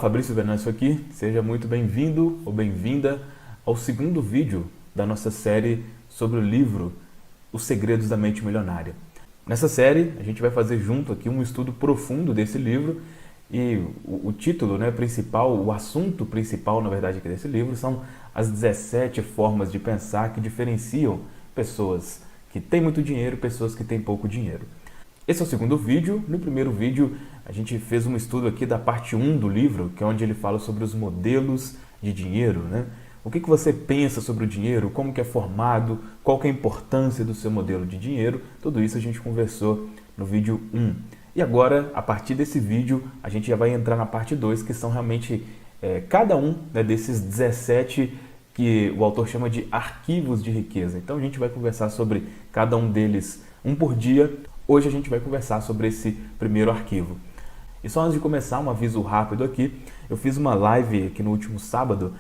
Fabrício Venâncio aqui, seja muito bem-vindo ou bem-vinda ao segundo vídeo da nossa série sobre o livro Os Segredos da Mente Milionária. Nessa série a gente vai fazer junto aqui um estudo profundo desse livro e o título principal, o assunto principal na verdade aqui desse livro são as 17 formas de pensar que diferenciam pessoas que têm muito dinheiro e pessoas que têm pouco dinheiro. Esse é o segundo vídeo. No primeiro vídeo a gente fez um estudo aqui da parte 1 do livro, que é onde ele fala sobre os modelos de dinheiro, né? O que você pensa sobre o dinheiro, como que é formado, qual que é a importância do seu modelo de dinheiro, tudo isso a gente conversou no vídeo 1. E agora, a partir desse vídeo, a gente já vai entrar na parte 2, que são realmente cada um desses 17 que o autor chama de arquivos de riqueza. Então a gente vai conversar sobre cada um deles um por dia. Hoje a gente vai conversar sobre esse primeiro arquivo. E só antes de começar, um aviso rápido aqui. Eu fiz uma live aqui no último sábado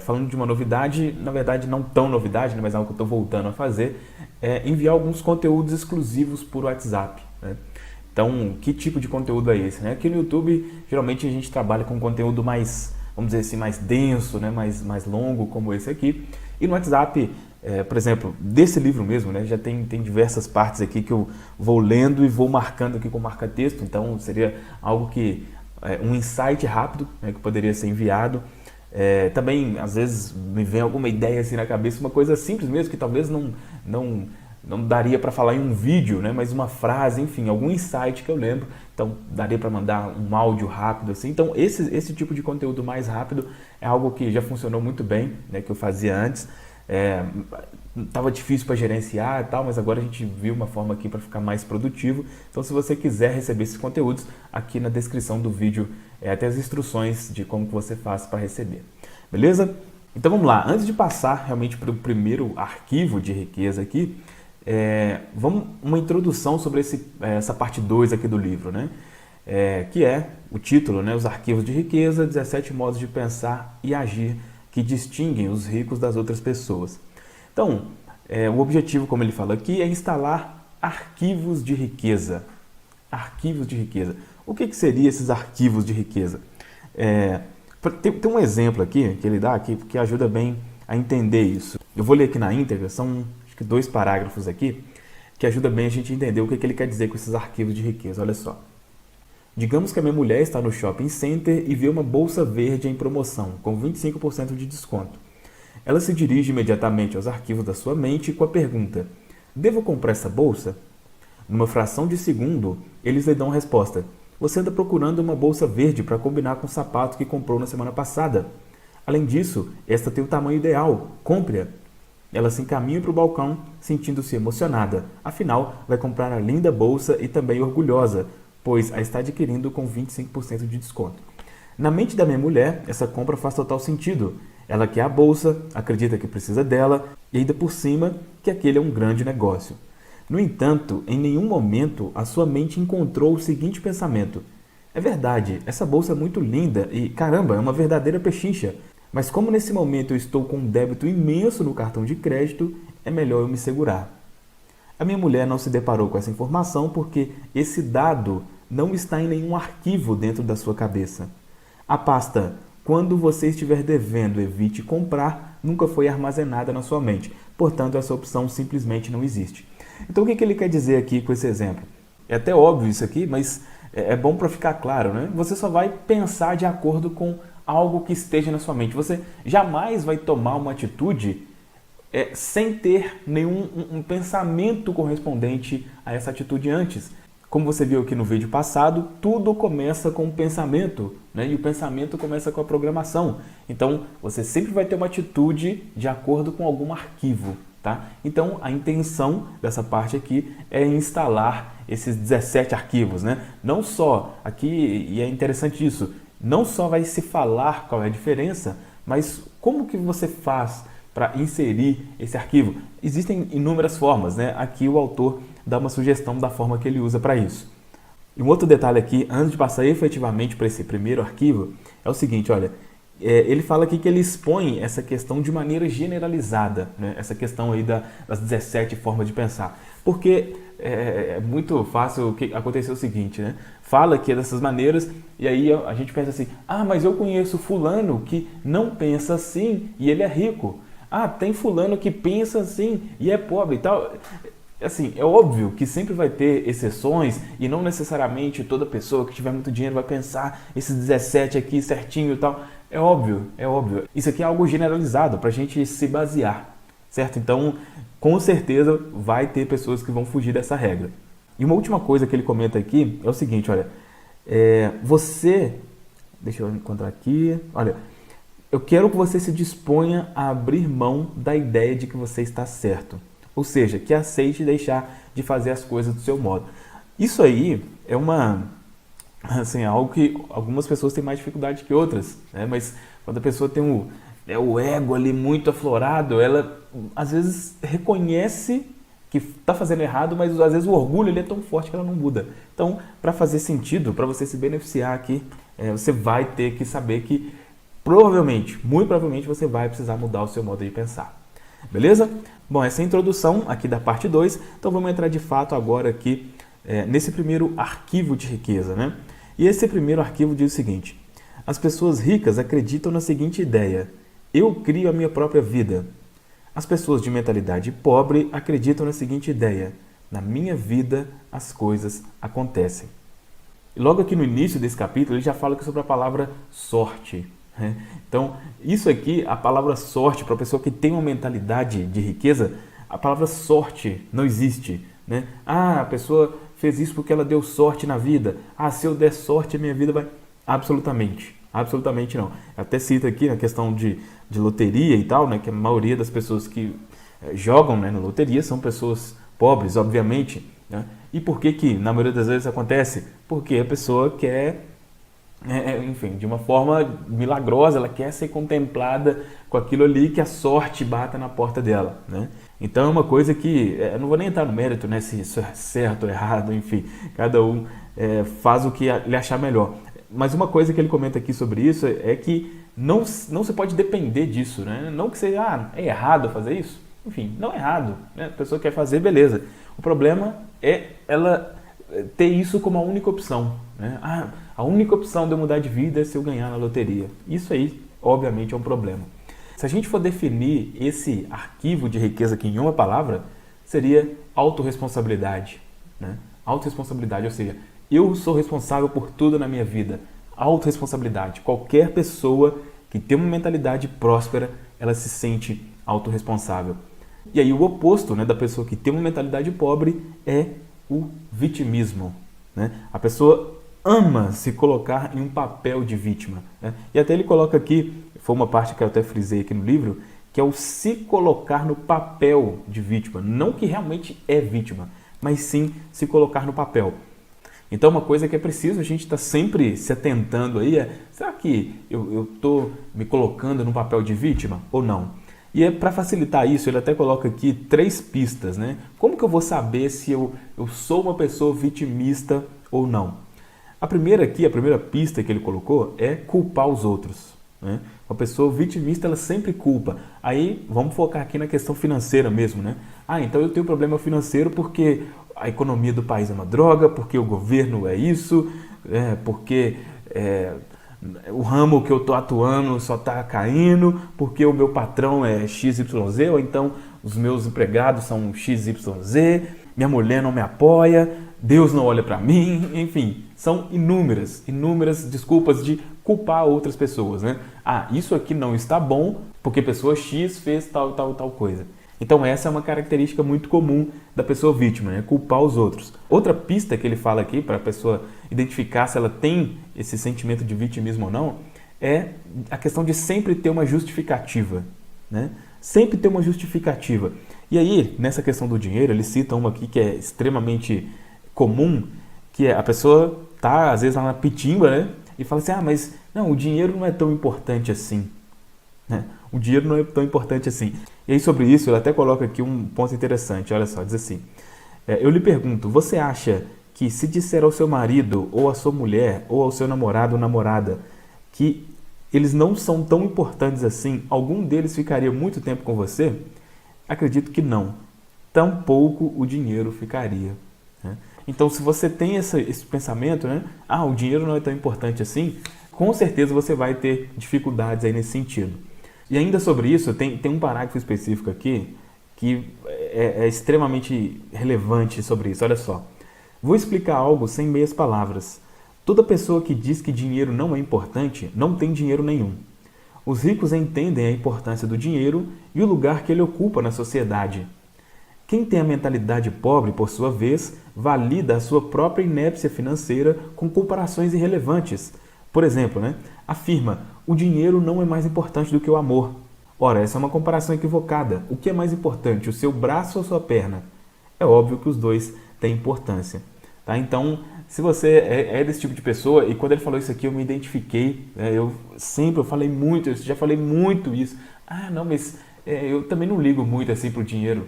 falando de uma novidade, na verdade não tão novidade, mas algo que eu estou voltando a fazer, enviar alguns conteúdos exclusivos por WhatsApp, né? Então, que tipo de conteúdo é esse, né? Aqui no YouTube, geralmente a gente trabalha com conteúdo mais, vamos dizer assim, mais denso, né? mais longo, como esse aqui. E no WhatsApp, por exemplo, desse livro mesmo, né? Já tem diversas partes aqui que eu vou lendo e vou marcando aqui com marca-texto. Então, seria algo que, um insight rápido, né? Que poderia ser enviado. Também, às vezes, me vem alguma ideia assim na cabeça, uma coisa simples mesmo, que talvez não daria para falar em um vídeo, né? Mas uma frase, enfim, algum insight que eu lembro. Então, daria para mandar um áudio rápido assim. Então, esse tipo de conteúdo mais rápido é algo que já funcionou muito bem, né? Que eu fazia antes. Tava difícil para gerenciar e tal, mas agora a gente viu uma forma aqui para ficar mais produtivo. Então, se você quiser receber esses conteúdos, aqui na descrição do vídeo tem as instruções de como que você faz para receber. Beleza? Então vamos lá. Antes de passar realmente para o primeiro arquivo de riqueza aqui, vamos uma introdução sobre essa parte 2 aqui do livro, né? Que é o título, né? Os arquivos de riqueza, 17 modos de pensar e agir que distinguem os ricos das outras pessoas. Então, o objetivo, como ele fala aqui, é instalar arquivos de riqueza. Arquivos de riqueza. O que seriam esses arquivos de riqueza? Tem um exemplo aqui que ele dá aqui que ajuda bem a entender isso. Eu vou ler aqui na íntegra, são acho que 2 parágrafos aqui, que ajuda bem a gente entender o que ele quer dizer com esses arquivos de riqueza. Olha só. Digamos que a minha mulher está no shopping center e vê uma bolsa verde em promoção, com 25% de desconto. Ela se dirige imediatamente aos arquivos da sua mente com a pergunta: devo comprar essa bolsa? Numa fração de segundo, eles lhe dão a resposta: você anda procurando uma bolsa verde para combinar com o sapato que comprou na semana passada. Além disso, esta tem o tamanho ideal, compre-a. Ela se encaminha para o balcão, sentindo-se emocionada. Afinal, vai comprar a linda bolsa e também orgulhosa, pois a está adquirindo com 25% de desconto. Na mente da minha mulher, essa compra faz total sentido. Ela quer a bolsa, acredita que precisa dela e ainda por cima que aquele é um grande negócio. No entanto, em nenhum momento a sua mente encontrou o seguinte pensamento: é verdade, essa bolsa é muito linda e, caramba, é uma verdadeira pechincha. Mas como nesse momento eu estou com um débito imenso no cartão de crédito, é melhor eu me segurar. A minha mulher não se deparou com essa informação porque esse dado não está em nenhum arquivo dentro da sua cabeça. A pasta "Quando você estiver devendo, evite comprar" nunca foi armazenada na sua mente. Portanto, essa opção simplesmente não existe. Então, o que ele quer dizer aqui com esse exemplo? É até óbvio isso aqui, mas é bom para ficar claro, né? Você só vai pensar de acordo com algo que esteja na sua mente. Você jamais vai tomar uma atitude sem ter nenhum um pensamento correspondente a essa atitude antes. Como você viu aqui no vídeo passado, tudo começa com o pensamento, né? E o pensamento começa com a programação. Então, você sempre vai ter uma atitude de acordo com algum arquivo, tá? Então, a intenção dessa parte aqui é instalar esses 17 arquivos, né? Não só, aqui, e é interessante isso, não só vai se falar qual é a diferença, mas como que você faz para inserir esse arquivo? Existem inúmeras formas, né? Aqui o autor dá uma sugestão da forma que ele usa para isso. E um outro detalhe aqui, antes de passar efetivamente para esse primeiro arquivo, é o seguinte, olha, ele fala aqui que ele expõe essa questão de maneira generalizada, né? Essa questão aí das 17 formas de pensar. Porque é muito fácil acontecer o seguinte, né? Fala que é dessas maneiras e aí a gente pensa assim, mas eu conheço fulano que não pensa assim e ele é rico. Tem fulano que pensa assim e é pobre e tal. Assim, é óbvio que sempre vai ter exceções e não necessariamente toda pessoa que tiver muito dinheiro vai pensar esses 17 aqui certinho e tal. É óbvio, é óbvio. Isso aqui é algo generalizado para a gente se basear, certo? Então, com certeza vai ter pessoas que vão fugir dessa regra. E uma última coisa que ele comenta aqui é o seguinte, olha, deixa eu encontrar aqui, olha, eu quero que você se disponha a abrir mão da ideia de que você está certo. Ou seja, que aceite deixar de fazer as coisas do seu modo. Isso aí é algo que algumas pessoas têm mais dificuldade que outras, né? Mas quando a pessoa tem o ego ali muito aflorado, ela às vezes reconhece que está fazendo errado, mas às vezes o orgulho ele é tão forte que ela não muda. Então, para fazer sentido, para você se beneficiar aqui, você vai ter que saber que muito provavelmente você vai precisar mudar o seu modo de pensar. Beleza? Bom, essa é a introdução aqui da parte 2, então vamos entrar de fato agora aqui nesse primeiro arquivo de riqueza, né? E esse primeiro arquivo diz o seguinte: as pessoas ricas acreditam na seguinte ideia: eu crio a minha própria vida. As pessoas de mentalidade pobre acreditam na seguinte ideia: na minha vida as coisas acontecem. E logo aqui no início desse capítulo ele já fala sobre a palavra sorte. Então, isso aqui, a palavra sorte, para a pessoa que tem uma mentalidade de riqueza, a palavra sorte não existe, né? A pessoa fez isso porque ela deu sorte na vida. Se eu der sorte, a minha vida vai... Absolutamente não. Até cita aqui na questão de loteria e tal, né? Que a maioria das pessoas que jogam, né, na loteria são pessoas pobres, obviamente, né? E por que na maioria das vezes acontece? Porque a pessoa quer... enfim, de uma forma milagrosa, ela quer ser contemplada com aquilo ali, que a sorte bata na porta dela, né? Então é uma coisa que, eu não vou nem entrar no mérito, né, se isso é certo ou errado, enfim, cada um faz o que ele achar melhor. Mas uma coisa que ele comenta aqui sobre isso é que não se pode depender disso, né? Não que seja, é errado fazer isso, enfim, não é errado, né? A pessoa quer fazer, beleza. O problema é ela ter isso como a única opção, né? A única opção de eu mudar de vida é se eu ganhar na loteria. Isso aí, obviamente, é um problema. Se a gente for definir esse arquivo de riqueza aqui em uma palavra, seria autorresponsabilidade, né? Autorresponsabilidade, ou seja, eu sou responsável por tudo na minha vida. Autorresponsabilidade. Qualquer pessoa que tem uma mentalidade próspera, ela se sente autorresponsável. E aí o oposto, né, da pessoa que tem uma mentalidade pobre é o vitimismo, né? A pessoa ama se colocar em um papel de vítima, né? E até ele coloca aqui, foi uma parte que eu até frisei aqui no livro, que é o se colocar no papel de vítima. Não que realmente é vítima, mas sim se colocar no papel. Então uma coisa que é preciso a gente estar sempre se atentando aí será que eu estou me colocando no papel de vítima ou não? E para facilitar isso, ele até coloca aqui 3 pistas, né? Como que eu vou saber se eu sou uma pessoa vitimista ou não? A primeira pista que ele colocou é culpar os outros, né? Uma pessoa vitimista, ela sempre culpa. Aí, vamos focar aqui na questão financeira mesmo, né? Então eu tenho problema financeiro porque a economia do país é uma droga, porque o governo é isso, porque o ramo que eu estou atuando só está caindo, porque o meu patrão é XYZ, ou então os meus empregados são XYZ, minha mulher não me apoia, Deus não olha para mim, enfim, são inúmeras desculpas de culpar outras pessoas, né? Isso aqui não está bom porque pessoa X fez tal coisa. Então essa é uma característica muito comum da pessoa vítima, né? Culpar os outros. Outra pista que ele fala aqui para a pessoa identificar se ela tem esse sentimento de vitimismo ou não é a questão de sempre ter uma justificativa, né? Sempre ter uma justificativa. E aí, nessa questão do dinheiro, ele cita uma aqui que é extremamente comum, que é a pessoa tá às vezes lá na pitimba, né? E fala assim, mas não, o dinheiro não é tão importante assim, né? O dinheiro não é tão importante assim. E aí sobre isso, ele até coloca aqui um ponto interessante, olha só, diz assim, eu lhe pergunto, você acha que se disser ao seu marido, ou à sua mulher, ou ao seu namorado ou namorada, que eles não são tão importantes assim? Algum deles ficaria muito tempo com você? Acredito que não. Tampouco o dinheiro ficaria, né? Então, se você tem esse pensamento, né? O dinheiro não é tão importante assim, com certeza você vai ter dificuldades aí nesse sentido. E ainda sobre isso, tem um parágrafo específico aqui que é extremamente relevante sobre isso. Olha só. Vou explicar algo sem meias palavras. Toda pessoa que diz que dinheiro não é importante, não tem dinheiro nenhum. Os ricos entendem a importância do dinheiro e o lugar que ele ocupa na sociedade. Quem tem a mentalidade pobre, por sua vez, valida a sua própria inépcia financeira com comparações irrelevantes. Por exemplo, afirma, o dinheiro não é mais importante do que o amor. Ora, essa é uma comparação equivocada. O que é mais importante, o seu braço ou a sua perna? É óbvio que os dois têm importância. Tá? Então, se você é desse tipo de pessoa, e quando ele falou isso aqui eu me identifiquei, eu falei muito isso, já falei muito isso. Mas eu também não ligo muito assim pro dinheiro.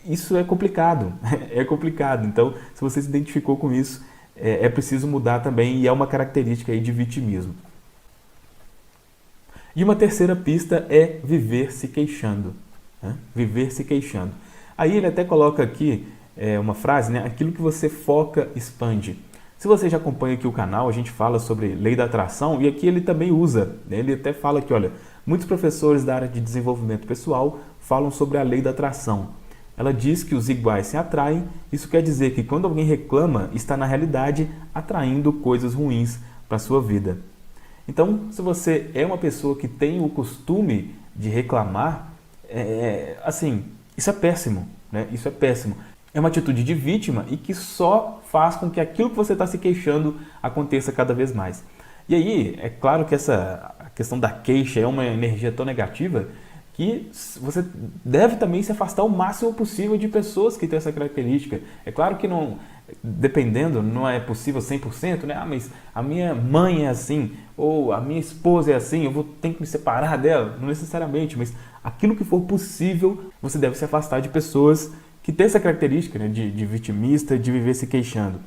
Isso é complicado, é complicado. Então, se você se identificou com isso, é preciso mudar também, e é uma característica aí de vitimismo. E uma terceira pista é viver se queixando. Né? Viver se queixando. Aí ele até coloca aqui uma frase, aquilo que você foca, expande. Se você já acompanha aqui o canal, a gente fala sobre lei da atração, e aqui ele também usa, ele até fala que, olha, muitos professores da área de desenvolvimento pessoal falam sobre a lei da atração. Ela diz que os iguais se atraem, isso quer dizer que quando alguém reclama, está na realidade atraindo coisas ruins para a sua vida. Então, se você é uma pessoa que tem o costume de reclamar, isso é péssimo, né? Isso é péssimo. É uma atitude de vítima e que só faz com que aquilo que você está se queixando aconteça cada vez mais. E aí, é claro que essa questão da queixa é uma energia tão negativa que você deve também se afastar o máximo possível de pessoas que têm essa característica. É claro que não, dependendo, não é possível 100%, né? Mas a minha mãe é assim, ou a minha esposa é assim, tenho que me separar dela. Não necessariamente, mas aquilo que for possível, você deve se afastar de pessoas que têm essa característica, né? de vitimista, de viver se queixando.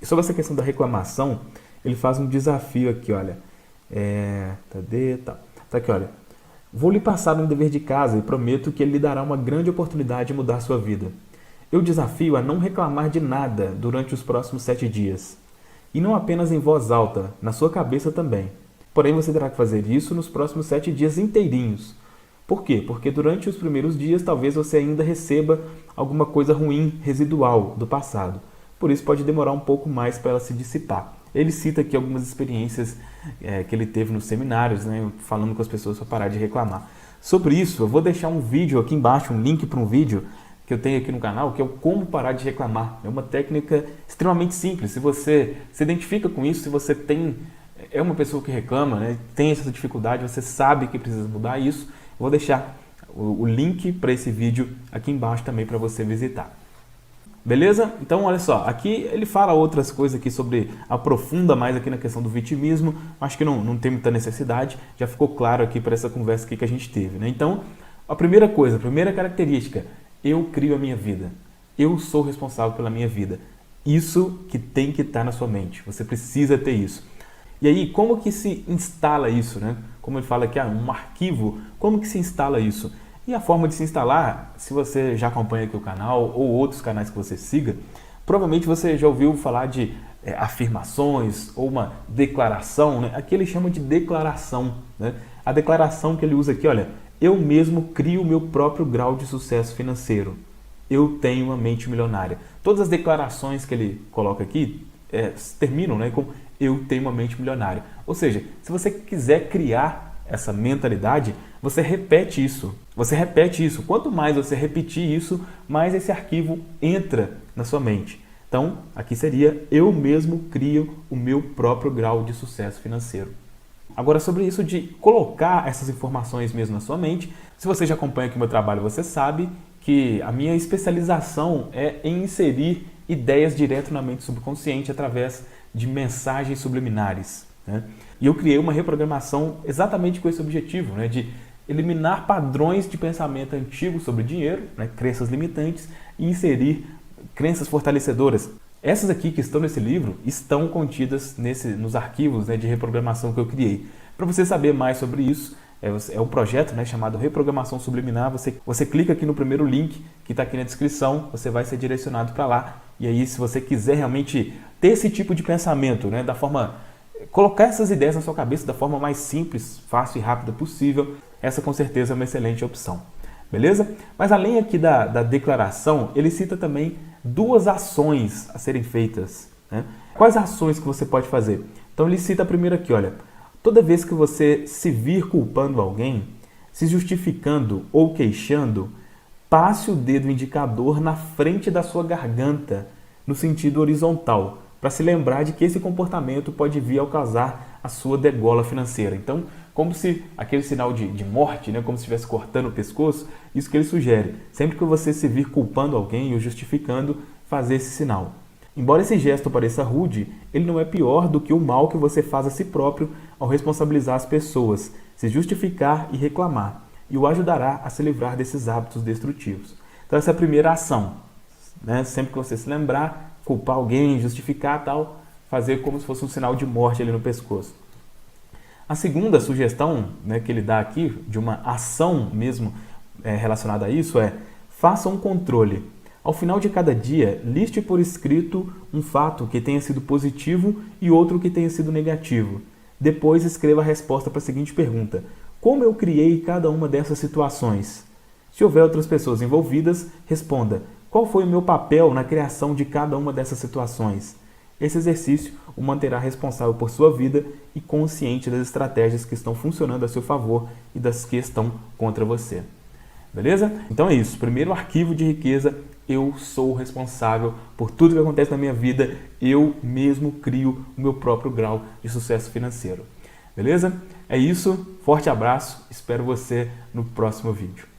E sobre essa questão da reclamação, ele faz um desafio aqui, olha. Tá aqui, olha. Vou lhe passar um dever de casa e prometo que ele lhe dará uma grande oportunidade de mudar sua vida. Eu desafio a não reclamar de nada durante os próximos 7 dias. E não apenas em voz alta, na sua cabeça também. Porém, você terá que fazer isso nos próximos 7 dias inteirinhos. Por quê? Porque durante os primeiros dias talvez você ainda receba alguma coisa ruim, residual, do passado. Por isso pode demorar um pouco mais para ela se dissipar. Ele cita aqui algumas experiências que ele teve nos seminários, né, falando com as pessoas para parar de reclamar. Sobre isso, eu vou deixar um vídeo aqui embaixo, um link para um vídeo que eu tenho aqui no canal, que é o como parar de reclamar. É uma técnica extremamente simples. Se você se identifica com isso, se você é uma pessoa que reclama, né, tem essa dificuldade, você sabe que precisa mudar isso, eu vou deixar o link para esse vídeo aqui embaixo também para você visitar. Beleza? Então, olha só, aqui ele fala outras coisas aqui aprofunda mais aqui na questão do vitimismo, acho que não tem muita necessidade, já ficou claro aqui para essa conversa aqui que a gente teve, né? Então, a primeira característica, eu crio a minha vida, eu sou responsável pela minha vida, isso que tem que estar na sua mente, você precisa ter isso. E aí, como que se instala isso, né? Como ele fala aqui, um arquivo, como que se instala isso? E a forma de se instalar, se você já acompanha aqui o canal ou outros canais que você siga, provavelmente você já ouviu falar de afirmações ou uma declaração, né? Aqui ele chama de declaração, né? A declaração que ele usa aqui, olha, eu mesmo crio o meu próprio grau de sucesso financeiro. Eu tenho uma mente milionária. Todas as declarações que ele coloca aqui terminam, né, com eu tenho uma mente milionária. Ou seja, se você quiser criar essa mentalidade, você repete isso. Quanto mais você repetir isso, mais esse arquivo entra na sua mente. Então, aqui seria eu mesmo crio o meu próprio grau de sucesso financeiro. Agora, sobre isso de colocar essas informações mesmo na sua mente, se você já acompanha aqui o meu trabalho, você sabe que a minha especialização é em inserir ideias direto na mente subconsciente através de mensagens subliminares, né? E eu criei uma reprogramação exatamente com esse objetivo, né, de eliminar padrões de pensamento antigos sobre dinheiro, né, crenças limitantes, e inserir crenças fortalecedoras. Essas aqui que estão nesse livro estão contidas nos arquivos, né, de reprogramação que eu criei. Para você saber mais sobre isso, é um projeto, né, chamado Reprogramação Subliminar. Você clica aqui no primeiro link que está aqui na descrição, você vai ser direcionado para lá. E aí, se você quiser realmente ter esse tipo de pensamento, né, colocar essas ideias na sua cabeça da forma mais simples, fácil e rápida possível, essa com certeza é uma excelente opção. Beleza? Mas além aqui da declaração, ele cita também 2 ações a serem feitas, né? Quais ações que você pode fazer? Então ele cita a primeira aqui, olha. Toda vez que você se vir culpando alguém, se justificando ou queixando, passe o dedo indicador na frente da sua garganta, no sentido horizontal, para se lembrar de que esse comportamento pode vir a causar a sua degola financeira. Então, como se aquele sinal de morte, né, como se estivesse cortando o pescoço, isso que ele sugere. Sempre que você se vir culpando alguém ou justificando, fazer esse sinal. Embora esse gesto pareça rude, ele não é pior do que o mal que você faz a si próprio ao responsabilizar as pessoas, se justificar e reclamar, e o ajudará a se livrar desses hábitos destrutivos. Então essa é a primeira ação, né? Sempre que você se lembrar, culpar alguém, justificar tal, fazer como se fosse um sinal de morte ali no pescoço. A segunda sugestão, né, que ele dá aqui, de uma ação mesmo relacionada a isso, faça um controle. Ao final de cada dia, liste por escrito um fato que tenha sido positivo e outro que tenha sido negativo. Depois escreva a resposta para a seguinte pergunta: como eu criei cada uma dessas situações? Se houver outras pessoas envolvidas, responda: qual foi o meu papel na criação de cada uma dessas situações? Esse exercício o manterá responsável por sua vida e consciente das estratégias que estão funcionando a seu favor e das que estão contra você. Beleza? Então é isso. Primeiro arquivo de riqueza. Eu sou responsável por tudo que acontece na minha vida. Eu mesmo crio o meu próprio grau de sucesso financeiro. Beleza? É isso. Forte abraço. Espero você no próximo vídeo.